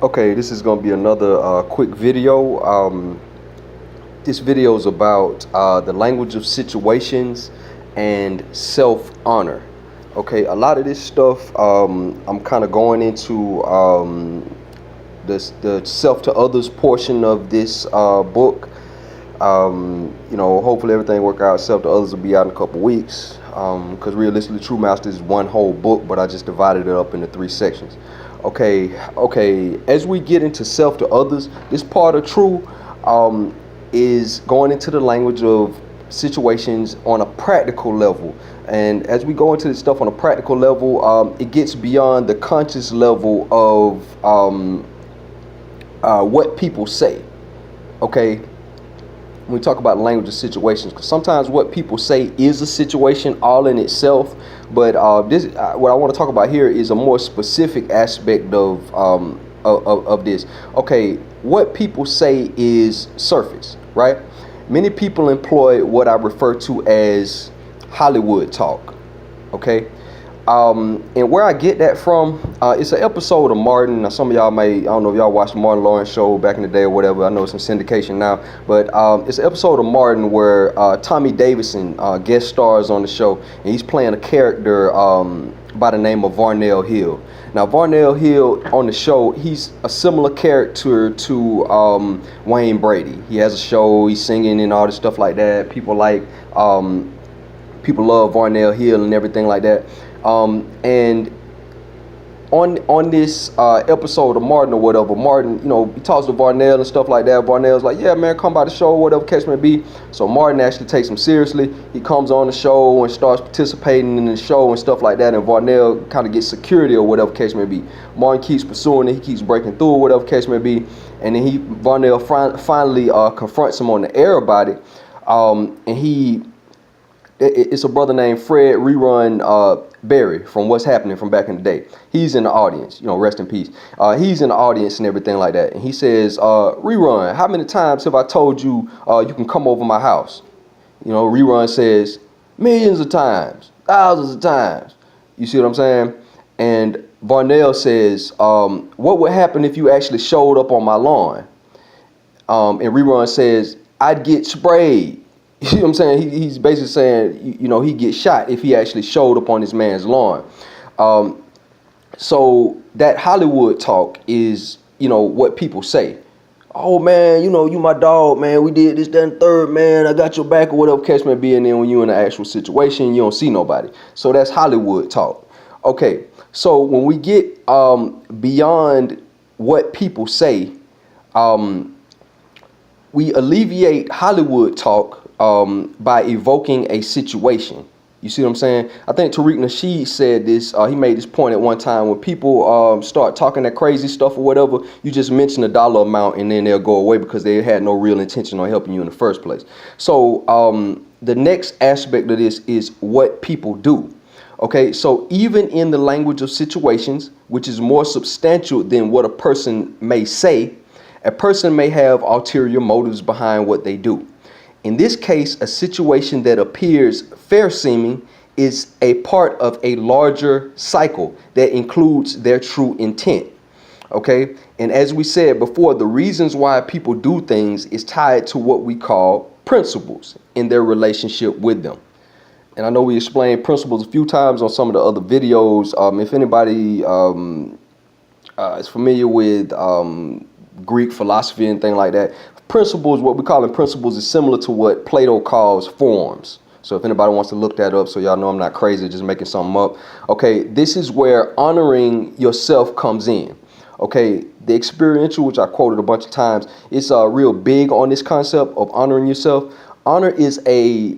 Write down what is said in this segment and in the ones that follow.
Okay, this is going to be another quick video. This video is about the language of situations and self-honor. Okay, a lot of this stuff I'm kind of going into the self to others portion of this book. Hopefully everything work out. Self to others will be out in a couple weeks. Because realistically, True Master is one whole book, but I just divided it up into 3 sections. Okay. As we get into self to others, this part of True is going into the language of situations on a practical level. And as we go into this stuff on a practical level, it gets beyond the conscious level of what people say. Okay. When we talk about language of situations, because sometimes what people say is a situation all in itself, but what I want to talk about here is a more specific aspect of this. Okay, what people say is surface, right? Many people employ what I refer to as Hollywood talk. Okay. And where I get that from, it's an episode of Martin. Now, some of y'all I don't know if y'all watched the Martin Lawrence show back in the day or whatever. I know it's in syndication now, but it's an episode of Martin where Tommy Davidson guest stars on the show, and he's playing a character by the name of Varnell Hill. Now, Varnell Hill on the show, he's a similar character to Wayne Brady. He has a show, he's singing and all this stuff like that. People love Varnell Hill and everything like that. And on this episode of Martin or whatever, Martin, he talks to Varnell and stuff like that. Varnell's like, yeah, man, come by the show, whatever case may be. So Martin actually takes him seriously. He comes on the show and starts participating in the show and stuff like that. And Varnell kind of gets security or whatever case may be. Martin keeps pursuing it. He keeps breaking through or whatever case may be. And then Varnell finally confronts him on the air about it. It's a brother named Fred Rerun Berry from What's Happening from back in the day. He's in the audience, rest in peace. He's in the audience and everything like that. And he says, Rerun, how many times have I told you you can come over my house? Rerun says, millions of times, thousands of times. You see what I'm saying? And Varnell says, what would happen if you actually showed up on my lawn? And Rerun says, I'd get sprayed. You know what I'm saying? He's basically saying, he gets shot if he actually showed up on this man's lawn. So that Hollywood talk is, what people say. Oh, man, you my dog, man. We did this, that, and third, man. I got your back or whatever case may be. And then when you're in an actual situation, you don't see nobody. So that's Hollywood talk. Okay, so when we get beyond what people say, we alleviate Hollywood talk by evoking a situation. You see what I'm saying? I think Tariq Nasheed said this. He made this point at one time. When people start talking that crazy stuff or whatever, you just mention a dollar amount and then they'll go away because they had no real intention on helping you in the first place. So the next aspect of this is what people do. Okay, so even in the language of situations, which is more substantial than what a person may say, a person may have ulterior motives behind what they do. In this case, a situation that appears fair-seeming is a part of a larger cycle that includes their true intent. Okay, and as we said before, the reasons why people do things is tied to what we call principles in their relationship with them. And I know we explained principles a few times on some of the other videos. If anybody is familiar with Greek philosophy and things like that, principles, what we call in principles, is similar to what Plato calls forms. So if anybody wants to look that up, so y'all know I'm not crazy, just making something up. Okay, this is where honoring yourself comes in. Okay, the experiential, which I quoted a bunch of times, it's real big on this concept of honoring yourself. Honor is a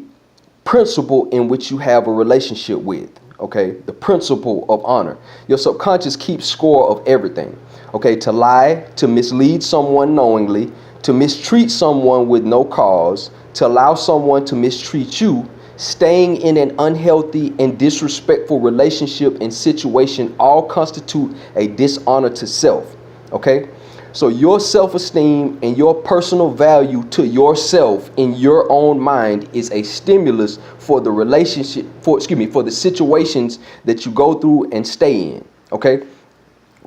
principle in which you have a relationship with. Okay, the principle of honor. Your subconscious keeps score of everything. Okay, to lie, to mislead someone knowingly, to mistreat someone with no cause, to allow someone to mistreat you, staying in an unhealthy and disrespectful relationship and situation all constitute a dishonor to self. Okay, so your self-esteem and your personal value to yourself in your own mind is a stimulus for the relationship, for the situations that you go through and stay in. Okay,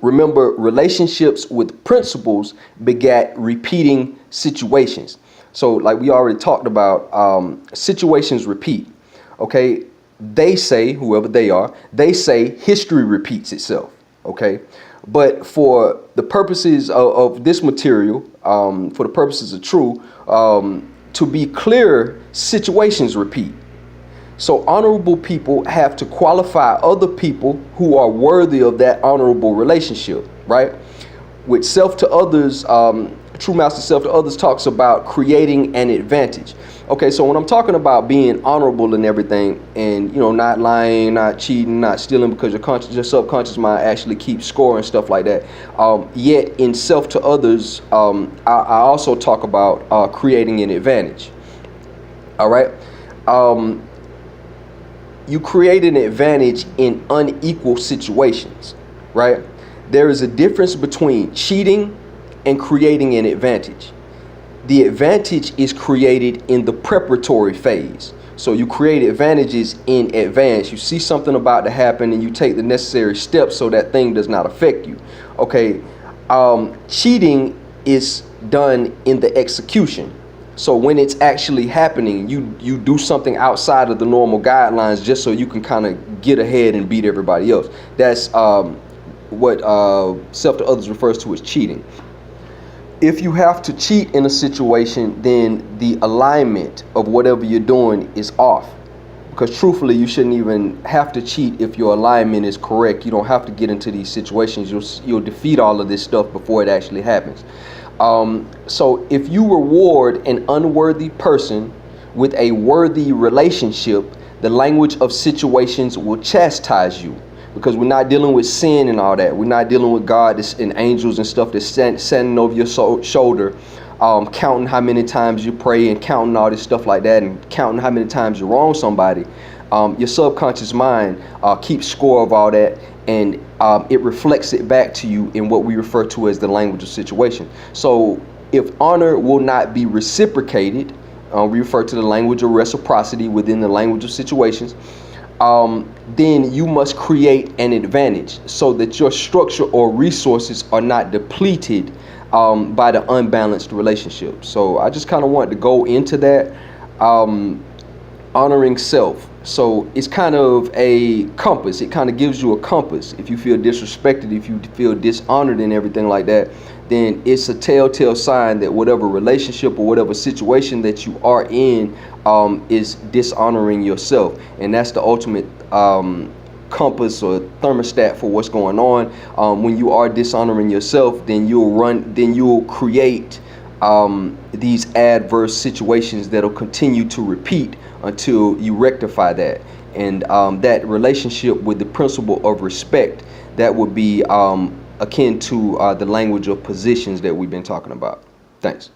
Remember, relationships with principles begat repeating situations. So like we already talked about, situations repeat. Okay, they say, whoever they are, they say history repeats itself. Okay, but for the purposes of this material, for the purposes of true, to be clear, situations repeat. So honorable people have to qualify other people who are worthy of that honorable relationship, right? With self to others, True Master Self to Others talks about creating an advantage. Okay, so when I'm talking about being honorable and everything, and not lying, not cheating, not stealing, because your subconscious mind actually keeps score and stuff like that. Yet in self to others, I also talk about creating an advantage. All right. You create an advantage in unequal situations, right? There is a difference between cheating and creating an advantage. The advantage is created in the preparatory phase. So you create advantages in advance. You see something about to happen and you take the necessary steps so that thing does not affect you. Okay, cheating is done in the execution. So when it's actually happening, you do something outside of the normal guidelines just so you can kind of get ahead and beat everybody else. That's what self to others refers to as cheating. If you have to cheat in a situation, then the alignment of whatever you're doing is off. Because truthfully, you shouldn't even have to cheat if your alignment is correct. You don't have to get into these situations. You'll defeat all of this stuff before it actually happens. So if you reward an unworthy person with a worthy relationship, the language of situations will chastise you. Because we're not dealing with sin and all that. We're not dealing with God and angels and stuff that's standing over your shoulder, counting how many times you pray and counting all this stuff like that and counting how many times you wrong somebody. Your subconscious mind keeps score of all that, and it reflects it back to you in what we refer to as the language of situation. So if honor will not be reciprocated, we refer to the language of reciprocity within the language of situations, then you must create an advantage so that your structure or resources are not depleted by the unbalanced relationship. So I just kind of wanted to go into that, honoring self. So it's kind of a compass. It kind of gives you a compass. If you feel disrespected, if you feel dishonored and everything like that, then it's a telltale sign that whatever relationship or whatever situation that you are in is dishonoring yourself. And that's the ultimate compass or thermostat for what's going on. When you are dishonoring yourself, then you'll create these adverse situations that'll continue to repeat until you rectify that. And that relationship with the principle of respect, that would be akin to the language of positions that we've been talking about. Thanks.